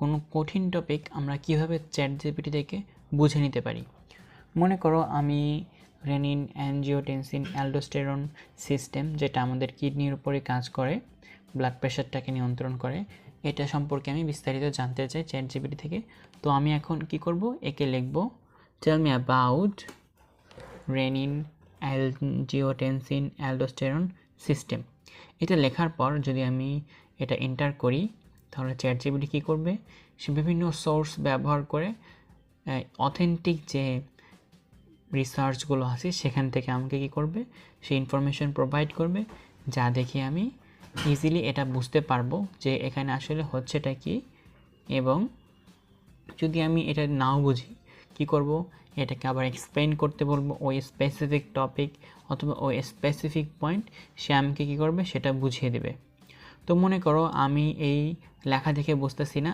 কোনো কঠিন টপিক আমরা কিভাবে চ্যাটজিপিটি থেকে বুঝে নিতে পারি। মনে করো আমি রেনিন অ্যানজিওটেনসিন অ্যালডোস্টেরন সিস্টেম, যেটা আমাদের কিডনির উপরে কাজ করে, ব্লাড প্রেশারটাকে নিয়ন্ত্রণ করে, এটা সম্পর্কে আমি বিস্তারিত জানতে চাই চ্যাটজিপিটি থেকে। তো আমি এখন কি করব, একে লিখব tell me about renin angiotensin aldosterone system. এটা লেখার পর যদি আমি এটা এন্টার করি, তাহলে চ্যাটজিপিটি কী করবে, সে বিভিন্ন সোর্স ব্যবহার করে অথেন্টিক যে রিসার্চগুলো আছে সেখান থেকে আমাকে কী করবে, সেই ইনফরমেশন প্রোভাইড করবে, যা দেখে আমি ইজিলি এটা বুঝতে পারবো যে এখানে আসলে হচ্ছেটা কি। এবং যদি আমি এটা নাও বুঝি কি করব, এটাকে আবার এক্সপ্লেন করতে বলবো ওই স্পেসিফিক টপিক অথবা ওই স্পেসিফিক পয়েন্ট, সে আমাকে কী করবে সেটা বুঝিয়ে দেবে। তো মনে করো আমি এই লেখা দেখে বুঝতেছি না,